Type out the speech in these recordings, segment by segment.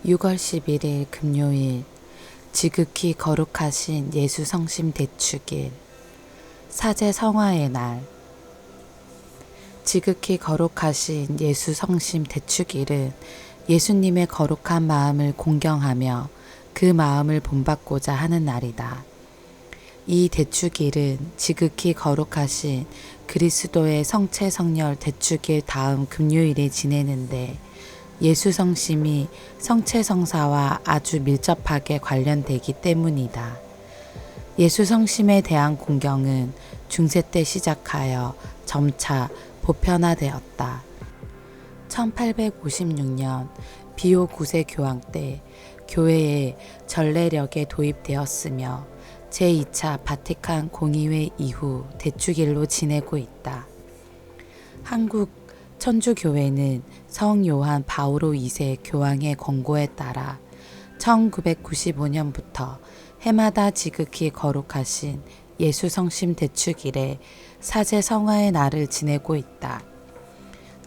6월 11일 금요일 지극히 거룩하신 예수 성심 대축일 사제 성화의 날. 지극히 거룩하신 예수 성심 대축일은 예수님의 거룩한 마음을 공경하며 그 마음을 본받고자 하는 날이다. 이 대축일은 지극히 거룩하신 그리스도의 성체 성렬 대축일 다음 금요일에 지내는데 예수 성심이 성체 성사와 아주 밀접하게 관련되기 때문이다. 예수 성심에 대한 공경은 중세 때 시작하여 점차 보편화되었다. 1856년 비오 9세 교황 때 교회에 전례력에 도입되었으며 제2차 바티칸 공의회 이후 대축일로 지내고 있다. 한국 천주교회는 성 요한 바오로 2세 교황의 권고에 따라 1995년부터 해마다 지극히 거룩하신 예수 성심 대축일에 사제 성화의 날을 지내고 있다.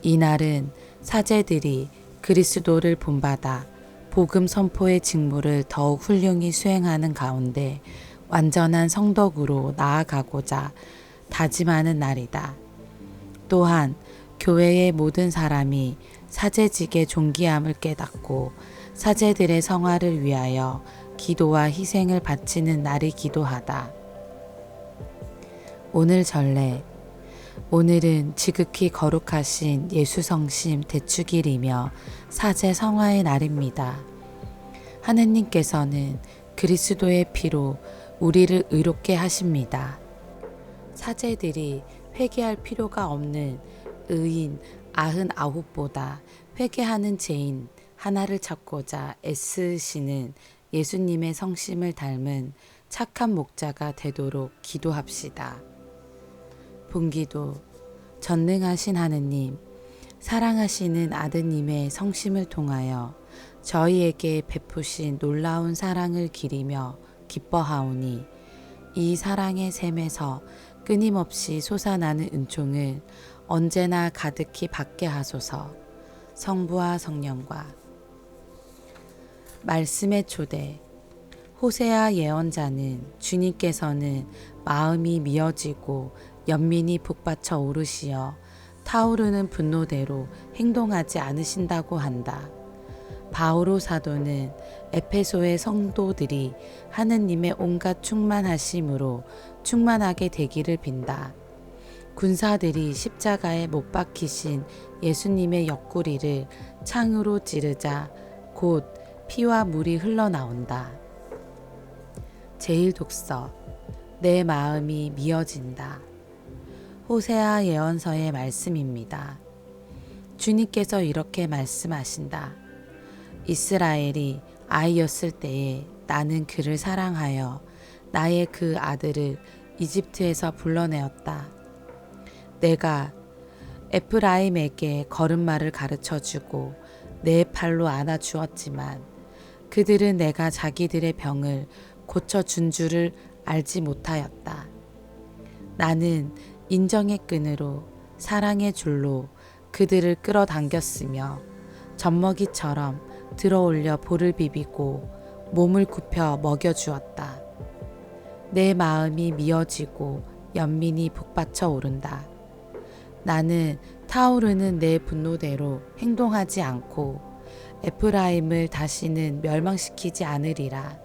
이 날은 사제들이 그리스도를 본받아 복음 선포의 직무를 더욱 훌륭히 수행하는 가운데 완전한 성덕으로 나아가고자 다짐하는 날이다. 또한 교회의 모든 사람이 사제직의 존귀함을 깨닫고 사제들의 성화를 위하여 기도와 희생을 바치는 날이기도 하다. 오늘 전례. 오늘은 지극히 거룩하신 예수 성심 대축일이며 사제 성화의 날입니다. 하느님께서는 그리스도의 피로 우리를 의롭게 하십니다. 사제들이 회개할 필요가 없는 의인 99보다 회개하는 죄인 하나를 찾고자 애쓰시는 예수님의 성심을 닮은 착한 목자가 되도록 기도합시다. 본기도. 전능하신 하느님, 사랑하시는 아드님의 성심을 통하여 저희에게 베푸신 놀라운 사랑을 기리며 기뻐하오니 이 사랑의 샘에서 끊임없이 솟아나는 은총을 언제나 가득히 받게 하소서. 성부와 성령과. 말씀의 초대. 호세아 예언자는 주님께서는 마음이 미어지고 연민이 북받쳐 오르시어 타오르는 분노대로 행동하지 않으신다고 한다. 바오로 사도는 에페소의 성도들이 하느님의 온갖 충만하심으로 충만하게 되기를 빈다. 군사들이 십자가에 못 박히신 예수님의 옆구리를 창으로 찌르자 곧 피와 물이 흘러나온다. 제1독서. 내 마음이 미어진다. 호세아 예언서의 말씀입니다. 주님께서 이렇게 말씀하신다. 이스라엘이 아이였을 때에 나는 그를 사랑하여 나의 그 아들을 이집트에서 불러내었다. 내가 에프라임에게 걸음마를 가르쳐주고 내 팔로 안아주었지만 그들은 내가 자기들의 병을 고쳐준 줄을 알지 못하였다. 나는 인정의 끈으로 사랑의 줄로 그들을 끌어당겼으며 젖먹이처럼 들어올려 볼을 비비고 몸을 굽혀 먹여주었다. 내 마음이 미어지고 연민이 북받쳐 오른다. 나는 타오르는 내 분노대로 행동하지 않고 에프라임을 다시는 멸망시키지 않으리라.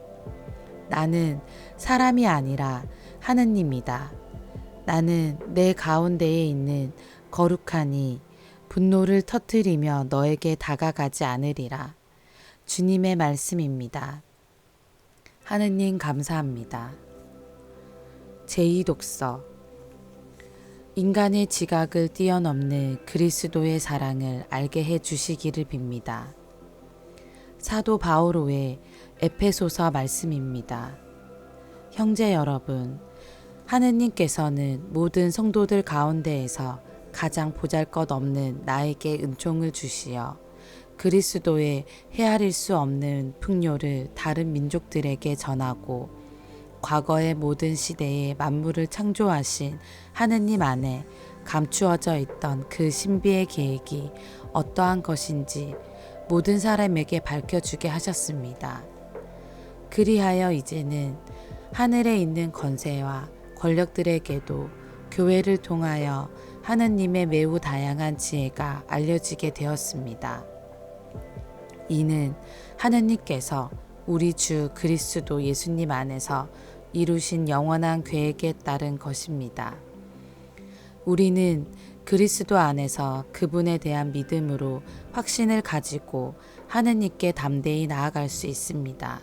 나는 사람이 아니라 하느님이다. 나는 내 가운데에 있는 거룩하니 분노를 터뜨리며 너에게 다가가지 않으리라. 주님의 말씀입니다. 하느님 감사합니다. 제2독서. 인간의 지각을 뛰어넘는 그리스도의 사랑을 알게 해 주시기를 빕니다. 사도 바오로의 에페소서 말씀입니다. 형제 여러분, 하느님께서는 모든 성도들 가운데에서 가장 보잘것없는 나에게 은총을 주시어 그리스도의 헤아릴 수 없는 풍요를 다른 민족들에게 전하고 과거의 모든 시대에 만물을 창조하신 하느님 안에 감추어져 있던 그 신비의 계획이 어떠한 것인지 모든 사람에게 밝혀주게 하셨습니다. 그리하여 이제는 하늘에 있는 권세와 권력들에게도 교회를 통하여 하느님의 매우 다양한 지혜가 알려지게 되었습니다. 이는 하느님께서 우리 주 그리스도 예수님 안에서 이루신 영원한 계획에 따른 것입니다. 우리는 그리스도 안에서 그분에 대한 믿음으로 확신을 가지고 하느님께 담대히 나아갈 수 있습니다.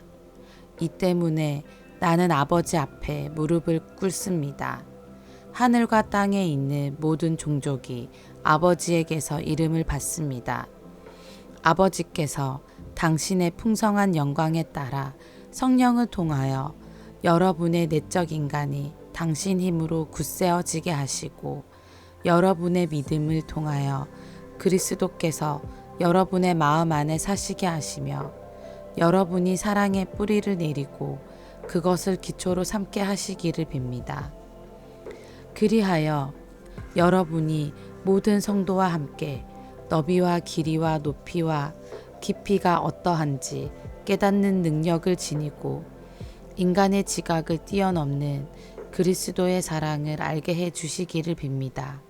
이 때문에 나는 아버지 앞에 무릎을 꿇습니다. 하늘과 땅에 있는 모든 종족이 아버지에게서 이름을 받습니다. 아버지께서 당신의 풍성한 영광에 따라 성령을 통하여 여러분의 내적 인간이 당신 힘으로 굳세어지게 하시고 여러분의 믿음을 통하여 그리스도께서 여러분의 마음 안에 사시게 하시며 여러분이 사랑의 뿌리를 내리고 그것을 기초로 삼게 하시기를 빕니다. 그리하여 여러분이 모든 성도와 함께 너비와 길이와 높이와 깊이가 어떠한지 깨닫는 능력을 지니고 인간의 지각을 뛰어넘는 그리스도의 사랑을 알게 해 주시기를 빕니다.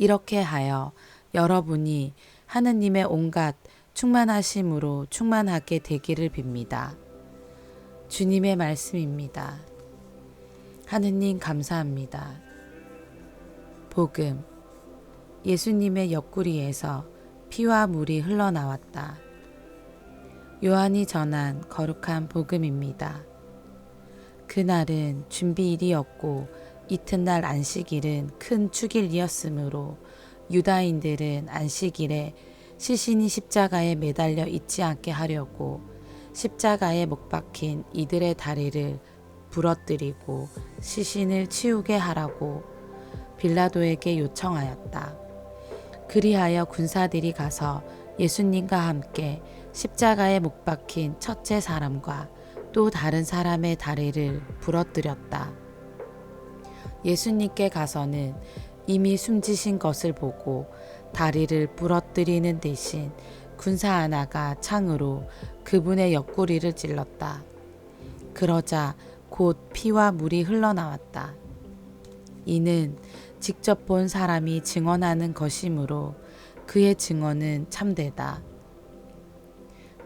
이렇게 하여 여러분이 하느님의 온갖 충만하심으로 충만하게 되기를 빕니다. 주님의 말씀입니다. 하느님 감사합니다. 복음. 예수님의 옆구리에서 피와 물이 흘러나왔다. 요한이 전한 거룩한 복음입니다. 그날은 준비일이었고 이튿날 안식일은 큰 축일이었으므로 유다인들은 안식일에 시신이 십자가에 매달려 있지 않게 하려고 십자가에 못 박힌 이들의 다리를 부러뜨리고 시신을 치우게 하라고 빌라도에게 요청하였다. 그리하여 군사들이 가서 예수님과 함께 십자가에 못 박힌 첫째 사람과 또 다른 사람의 다리를 부러뜨렸다. 예수님께 가서는 이미 숨지신 것을 보고 다리를 부러뜨리는 대신 군사 하나가 창으로 그분의 옆구리를 찔렀다. 그러자 곧 피와 물이 흘러나왔다. 이는 직접 본 사람이 증언하는 것이므로 그의 증언은 참되다.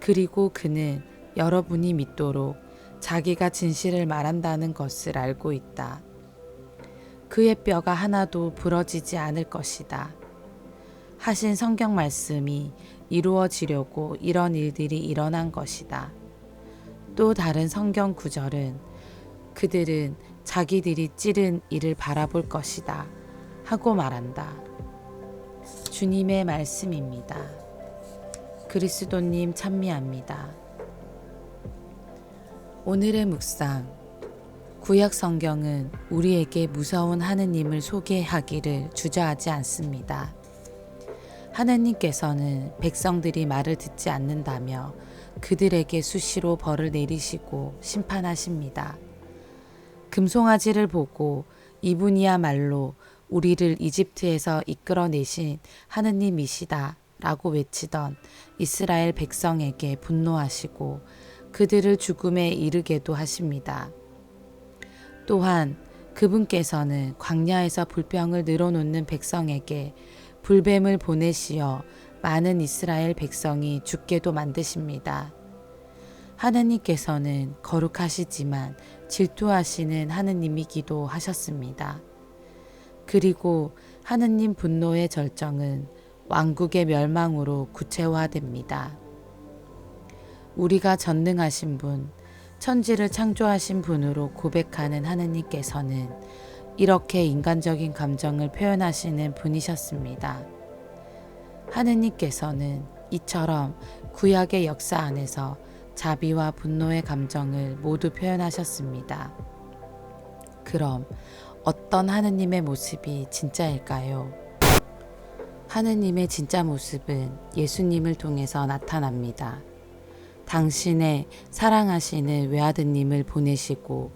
그리고 그는 여러분이 믿도록 자기가 진실을 말한다는 것을 알고 있다. 그의 뼈가 하나도 부러지지 않을 것이다. 하신 성경 말씀이 이루어지려고 이런 일들이 일어난 것이다. 또 다른 성경 구절은 그들은 자기들이 찌른 이를 바라볼 것이다 하고 말한다. 주님의 말씀입니다. 그리스도님 찬미합니다. 오늘의 묵상. 구약 성경은 우리에게 무서운 하느님을 소개하기를 주저하지 않습니다. 하느님께서는 백성들이 말을 듣지 않는다며 그들에게 수시로 벌을 내리시고 심판하십니다. 금송아지를 보고 이분이야말로 우리를 이집트에서 이끌어내신 하느님이시다 라고 외치던 이스라엘 백성에게 분노하시고 그들을 죽음에 이르게도 하십니다. 또한 그분께서는 광야에서 불병을 늘어놓는 백성에게 불뱀을 보내시어 많은 이스라엘 백성이 죽게도 만드십니다. 하느님께서는 거룩하시지만 질투하시는 하느님이기도 하셨습니다. 그리고 하느님 분노의 절정은 왕국의 멸망으로 구체화됩니다. 우리가 전능하신 분, 천지를 창조하신 분으로 고백하는 하느님께서는 이렇게 인간적인 감정을 표현하시는 분이셨습니다. 하느님께서는 이처럼 구약의 역사 안에서 자비와 분노의 감정을 모두 표현하셨습니다. 그럼 어떤 하느님의 모습이 진짜일까요? 하느님의 진짜 모습은 예수님을 통해서 나타납니다. 당신의 사랑하시는 외아드님을 보내시고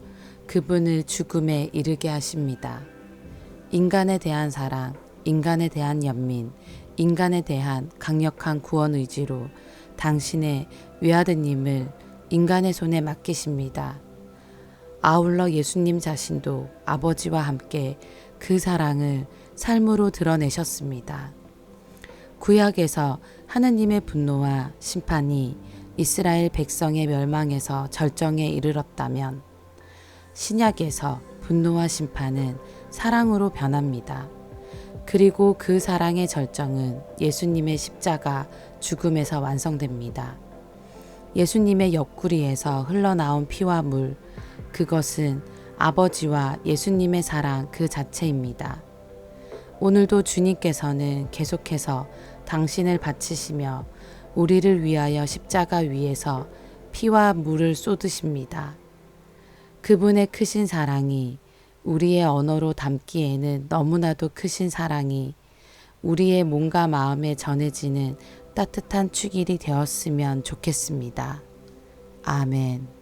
그분을 죽음에 이르게 하십니다. 인간에 대한 사랑, 인간에 대한 연민, 인간에 대한 강력한 구원 의지로 당신의 외아드님을 인간의 손에 맡기십니다. 아울러 예수님 자신도 아버지와 함께 그 사랑을 삶으로 드러내셨습니다. 구약에서 하느님의 분노와 심판이 이스라엘 백성의 멸망에서 절정에 이르렀다면 신약에서 분노와 심판은 사랑으로 변합니다. 그리고 그 사랑의 절정은 예수님의 십자가 죽음에서 완성됩니다. 예수님의 옆구리에서 흘러나온 피와 물, 그것은 아버지와 예수님의 사랑 그 자체입니다. 오늘도 주님께서는 계속해서 당신을 바치시며 우리를 위하여 십자가 위에서 피와 물을 쏟으십니다. 그분의 크신 사랑이 우리의 언어로 담기에는 너무나도 크신 사랑이 우리의 몸과 마음에 전해지는 따뜻한 축일이 되었으면 좋겠습니다. 아멘.